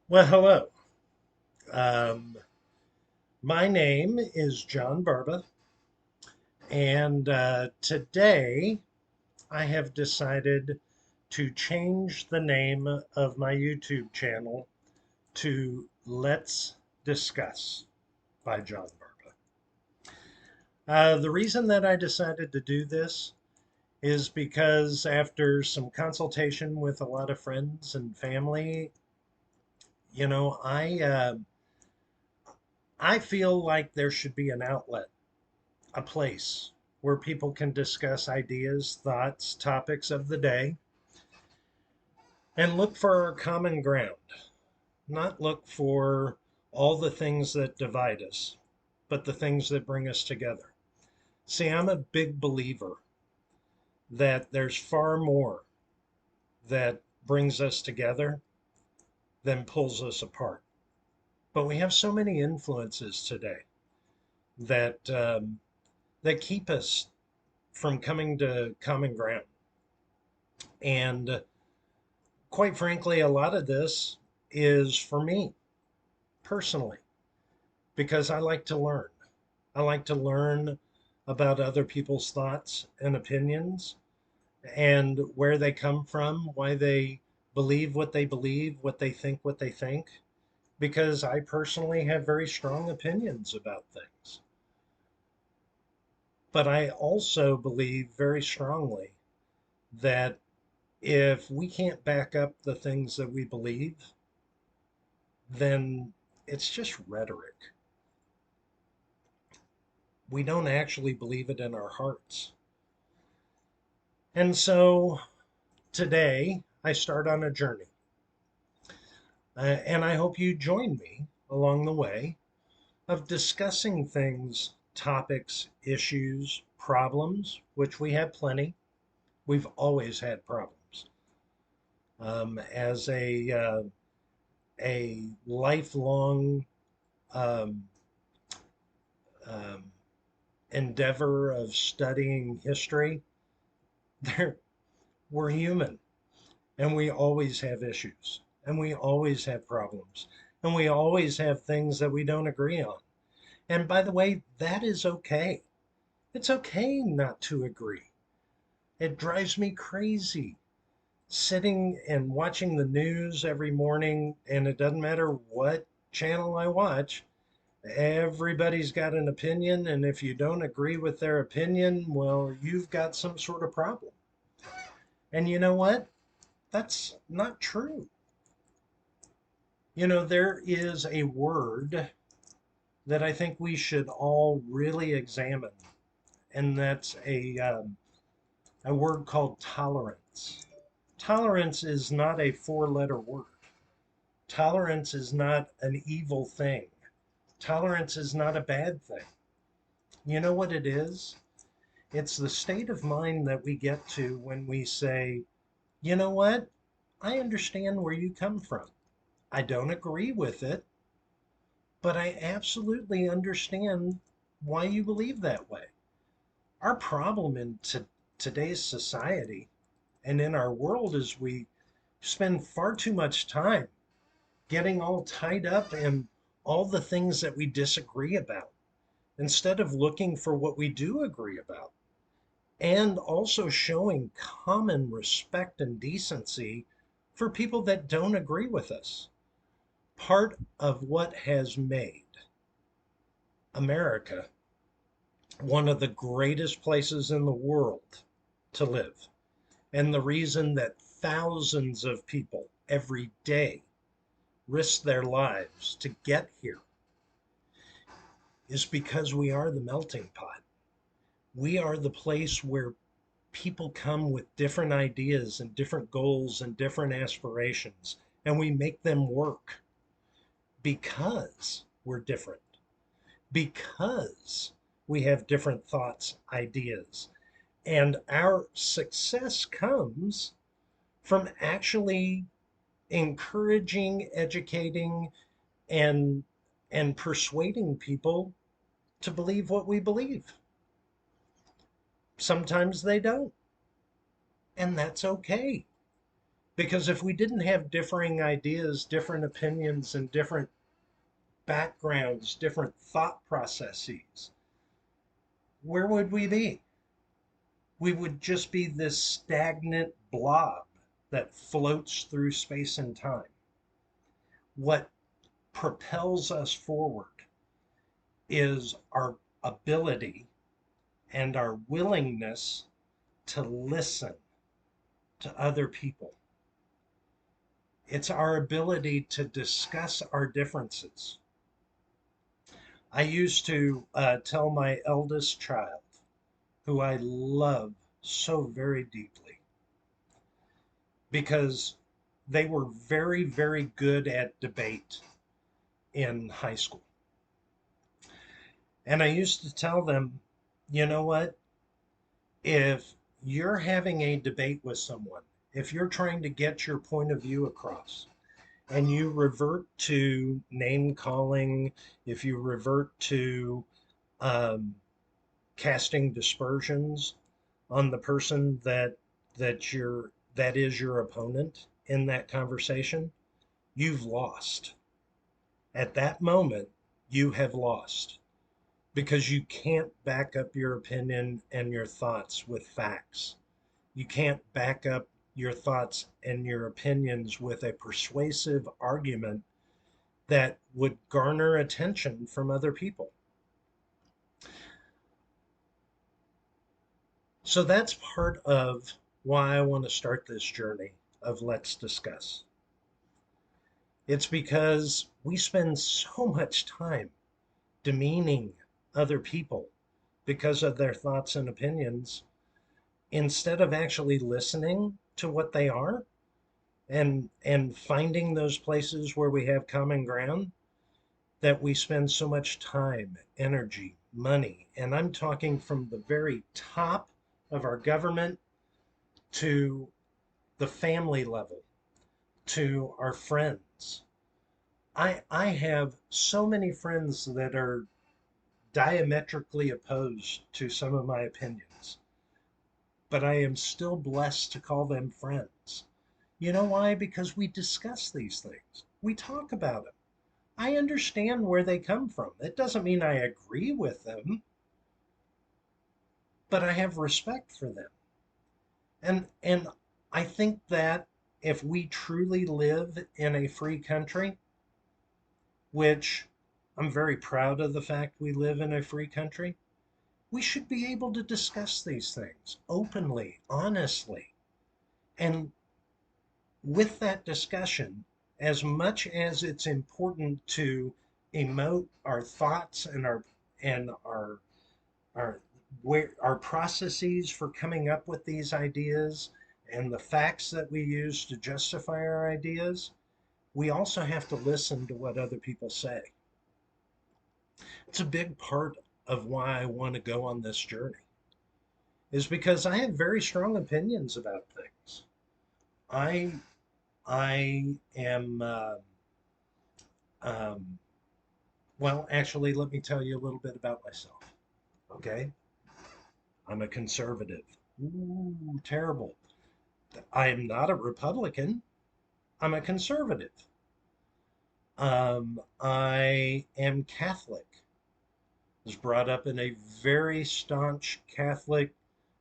Well, hello. Um, my name is John Barba, and today I have decided to change the name of my YouTube channel to Let's Discuss by John Barba. The reason that I decided to do this is because after some consultation with a lot of friends and family, you know, I feel like there should be an outlet, a place where people can discuss ideas, thoughts, topics of the day, and look for our common ground, not look for all the things that divide us, but the things that bring us together. See, I'm a big believer that there's far more that brings us together than pulls us apart. But we have so many influences today that that keep us from coming to common ground. And quite frankly, a lot of this is for me personally because I like to learn. I like to learn about other people's thoughts and opinions and where they come from, why they believe, what they think, what they think, because I personally have very strong opinions about things. But I also believe very strongly that if we can't back up the things that we believe, then it's just rhetoric. We don't actually believe it in our hearts. And so today I start on a journey. And I hope you join me along the way of discussing things, topics, issues, problems, which we have plenty. We've always had problems. As a lifelong um, um, endeavor of studying history, there, we're human. And we always have issues, and we always have problems, and we always have things that we don't agree on. And by the way, that is okay. It's okay not to agree. It drives me crazy sitting and watching the news every morning, and it doesn't matter what channel I watch, everybody's got an opinion. And if you don't agree with their opinion, well, you've got some sort of problem. And you know what? That's not true. You know, there is a word that I think we should all really examine, and that's a word called tolerance. Tolerance is not a four-letter word. Tolerance is not an evil thing. Tolerance is not a bad thing. You know what it is? It's the state of mind that we get to when we say, you know what? I understand where you come from. I don't agree with it, but I absolutely understand why you believe that way. Our problem in today's society and in our world is we spend far too much time getting all tied up in all the things that we disagree about instead of looking for what we do agree about and also showing common respect and decency for people that don't agree with us. Part of what has made America one of the greatest places in the world to live, and the reason that thousands of people every day risk their lives to get here is because we are the melting pot. We are the place where people come with different ideas and different goals and different aspirations, and we make them work because we're different, because we have different thoughts, ideas. And our success comes from actually encouraging, educating, and and persuading people to believe what we believe. Sometimes they don't, and that's okay. Because if we didn't have differing ideas, different opinions, and different backgrounds, different thought processes, where would we be? We would just be this stagnant blob that floats through space and time. What propels us forward is our ability and our willingness to listen to other people. It's our ability to discuss our differences. I used to tell my eldest child, who I love so very deeply, because they were very, very good at debate in high school. And I used to tell them, you know what? If you're having a debate with someone, if you're trying to get your point of view across, and you revert to name calling, if you revert to um, casting dispersions on the person that is your opponent in that conversation, you've lost. At that moment, you have lost because you can't back up your opinion and your thoughts with facts. You can't back up your thoughts and your opinions with a persuasive argument that would garner attention from other people. So that's part of why I want to start this journey of Let's Discuss. It's because we spend so much time demeaning other people because of their thoughts and opinions instead of actually listening to what they are and finding those places where we have common ground, that we spend so much time, energy, money, and I'm talking from the very top of our government to the family level to our friends. I have so many friends that are diametrically opposed to some of my opinions, but I am still blessed to call them friends. You know why? Because we discuss these things, we talk about them. I understand where they come from. It doesn't mean I agree with them, but I have respect for them. And I think that if we truly live in a free country, which I'm very proud of the fact we live in a free country, we should be able to discuss these things openly, honestly. And with that discussion, as much as it's important to emote our thoughts and our our processes for coming up with these ideas and the facts that we use to justify our ideas, we also have to listen to what other people say. It's a big part of why I want to go on this journey, is because I have very strong opinions about things. I I am um, well, actually, let me tell you a little bit about myself. Okay, I'm a conservative. Ooh, terrible. I am not a Republican. I'm a conservative. I am Catholic. Was brought up in a very staunch Catholic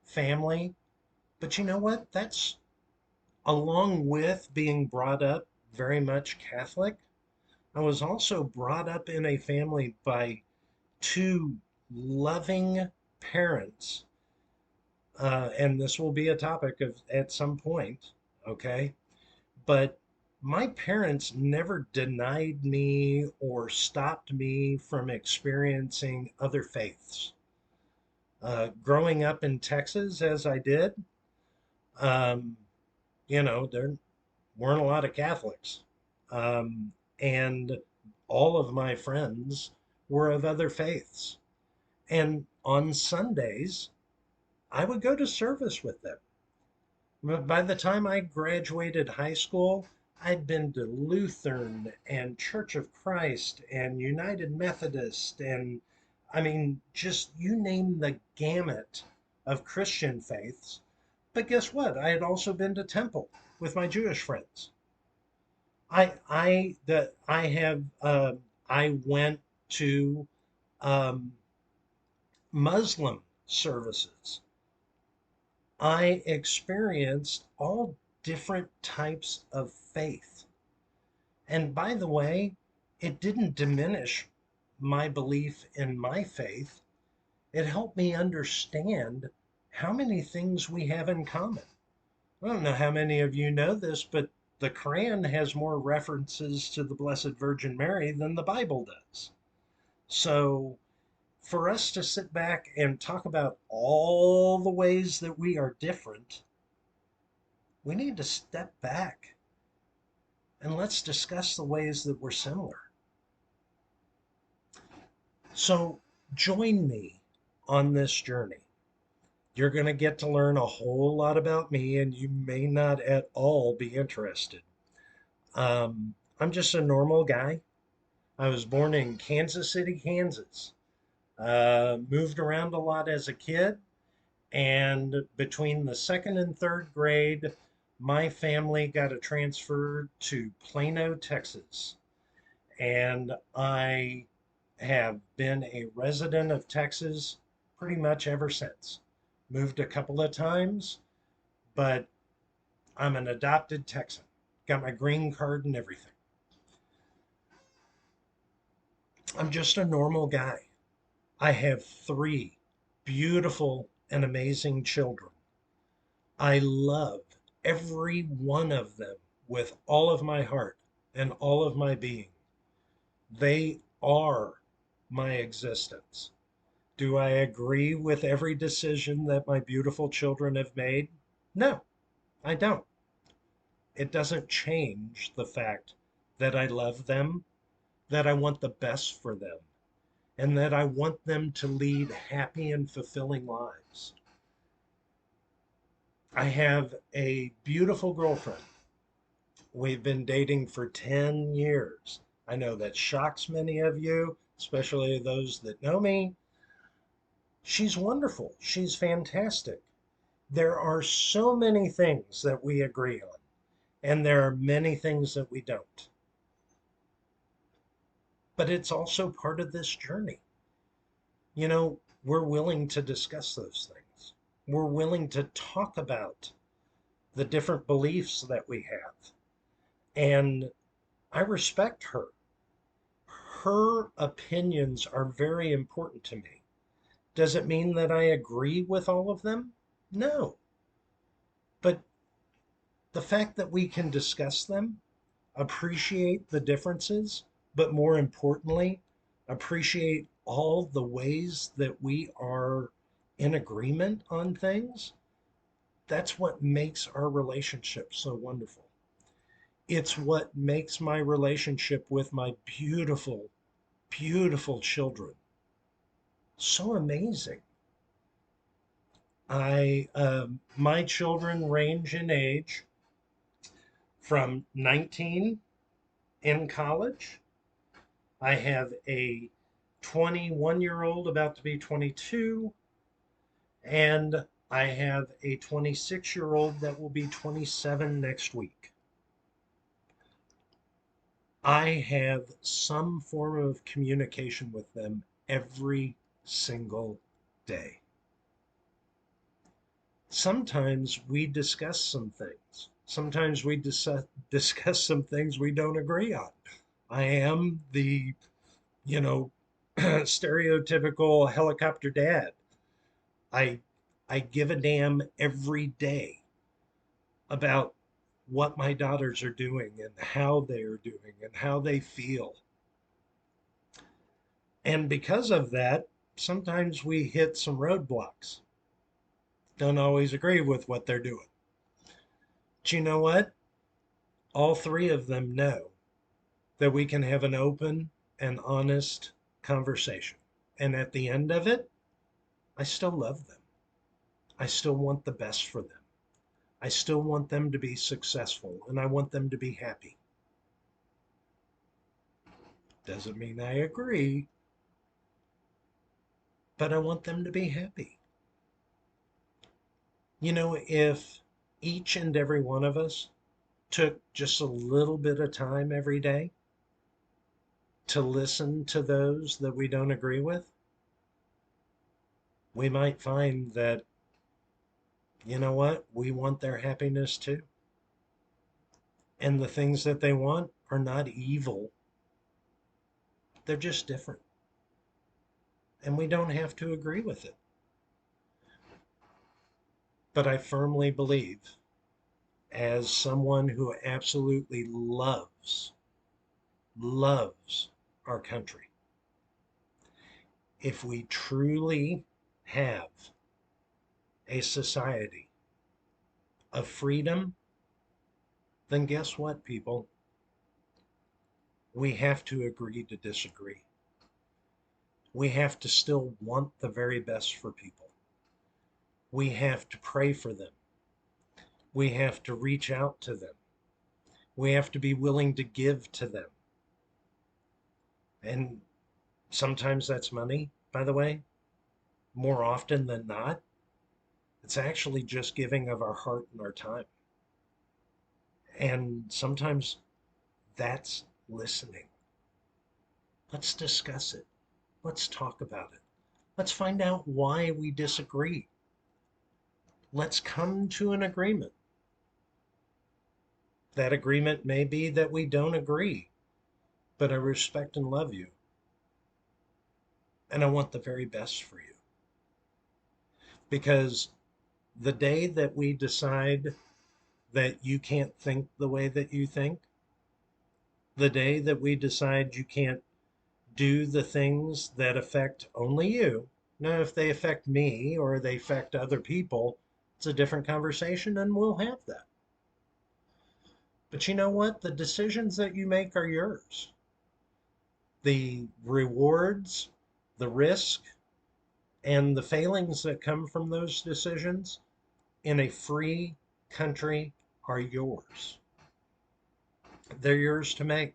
family. But you know what? That's along with being brought up very much Catholic. I was also brought up in a family by two loving parents. And this will be a topic of at some point, okay? But my parents never denied me or stopped me from experiencing other faiths. Growing up in Texas, as I did, um, there weren't a lot of Catholics. Um, and all of my friends were of other faiths. And on Sundays, I would go to service with them. But by the time I graduated high school, I'd been to Lutheran and Church of Christ and United Methodist and I mean, just you name the gamut of Christian faiths. But guess what? I had also been to Temple. with my Jewish friends. I went to um, Muslim services. I experienced all different types of faith. And by the way, it didn't diminish my belief in my faith. It helped me understand how many things we have in common. I don't know how many of you know this, but the Quran has more references to the Blessed Virgin Mary than the Bible does. So for us to sit back and talk about all the ways that we are different, we need to step back and let's discuss the ways that we're similar. So join me on this journey. You're going to get to learn a whole lot about me, and you may not at all be interested. I'm just a normal guy. I was born in Kansas City, Kansas. Moved around a lot as a kid, and between the second and third grade, my family got a transfer to Plano, Texas. And I have been a resident of Texas pretty much ever since. Moved a couple of times, but I'm an adopted Texan. Got my green card and everything. I'm just a normal guy. I have three beautiful and amazing children. I love every one of them with all of my heart and all of my being. They are my existence. Do I agree with every decision that my beautiful children have made? No, I don't. It doesn't change the fact that I love them, that I want the best for them, and that I want them to lead happy and fulfilling lives. I have a beautiful girlfriend. We've been dating for 10 years. I know that shocks many of you, especially those that know me. She's wonderful. She's fantastic. There are so many things that we agree on, and there are many things that we don't. But it's also part of this journey. You know, we're willing to discuss those things. We're willing to talk about the different beliefs that we have. And I respect her. Her opinions are very important to me. Does it mean that I agree with all of them? No. But the fact that we can discuss them, appreciate the differences, but more importantly, appreciate all the ways that we are in agreement on things, that's what makes our relationship so wonderful. It's what makes my relationship with my beautiful, beautiful children so amazing. My children range in age from 19 in college. I have a 21-year-old about to be 22, and I have a 26-year-old that will be 27 next week. I have some form of communication with them every single day. Sometimes we discuss some things. Sometimes we discuss some things we don't agree on. I am the, you know, stereotypical helicopter dad. I I give a damn every day about what my daughters are doing and how they are doing and how they feel. And because of that, sometimes we hit some roadblocks. Don't always agree with what they're doing. But you know what? All three of them know that we can have an open and honest conversation. And at the end of it, I still love them. I still want the best for them. I still want them to be successful and I want them to be happy. Doesn't mean I agree, but I want them to be happy. You know, if each and every one of us took just a little bit of time every day to listen to those that we don't agree with, we might find that, you know what, we want their happiness too. And the things that they want are not evil, they're just different. And we don't have to agree with it. But I firmly believe, as someone who absolutely loves our country, if we truly have a society of freedom, then guess what, people? We have to agree to disagree. We have to still want the very best for people. We have to pray for them. We have to reach out to them. We have to be willing to give to them. And sometimes that's money, by the way. More often than not, it's actually just giving of our heart and our time. And sometimes that's listening. Let's discuss it. Let's talk about it. Let's find out why we disagree. Let's come to an agreement. That agreement may be that we don't agree, but I respect and love you. And I want the very best for you. Because the day that we decide that you can't think the way that you think, the day that we decide you can't do the things that affect only you, now if they affect me or they affect other people, it's a different conversation and we'll have that. But you know what? The decisions that you make are yours. The rewards, the risk, and the failings that come from those decisions in a free country are yours. They're yours to make.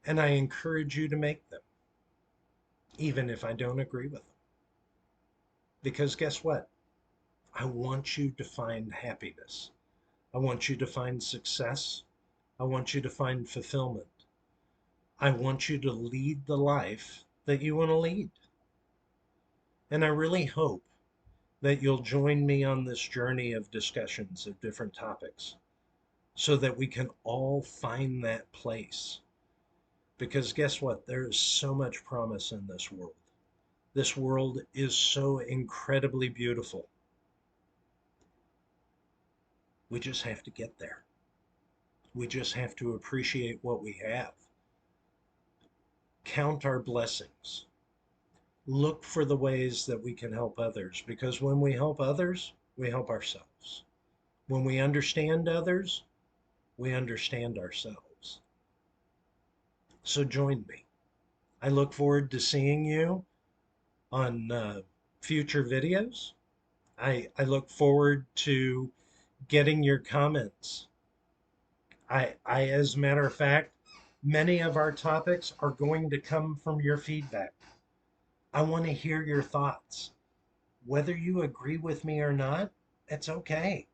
And I encourage you to make them, even if I don't agree with them. Because guess what? I want you to find happiness. I want you to find success. I want you to find fulfillment. I want you to lead the life that you want to lead. And I really hope that you'll join me on this journey of discussions of different topics so that we can all find that place. Because guess what? There is so much promise in this world. This world is so incredibly beautiful. We just have to get there. We just have to appreciate what we have. Count our blessings. Look for the ways that we can help others, because when we help others, we help ourselves. When we understand others, we understand ourselves. So join me. I look forward to seeing you on future videos. I look forward to getting your comments. As a matter of fact, many of our topics are going to come from your feedback. I want to hear your thoughts. Whether you agree with me or not, it's okay.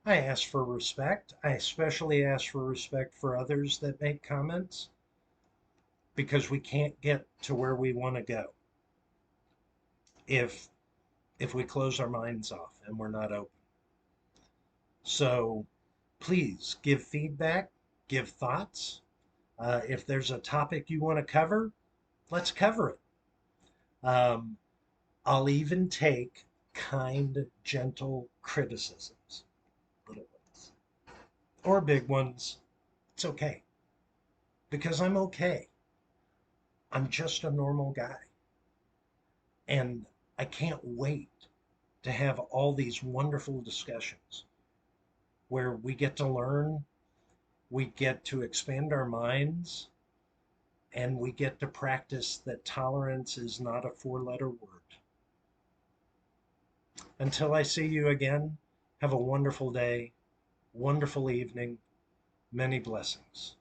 I ask for respect. I especially ask for respect for others that make comments because we can't get to where we want to go if we close our minds off and we're not open. So please give feedback, give thoughts. If there's a topic you want to cover, let's cover it. Um, I'll even take kind, gentle criticisms, little ones or big ones. It's okay because I'm okay. I'm just a normal guy. And I can't wait to have all these wonderful discussions where we get to learn, we get to expand our minds, and we get to practice that tolerance is not a four-letter word. Until I see you again, have a wonderful day, wonderful evening, many blessings.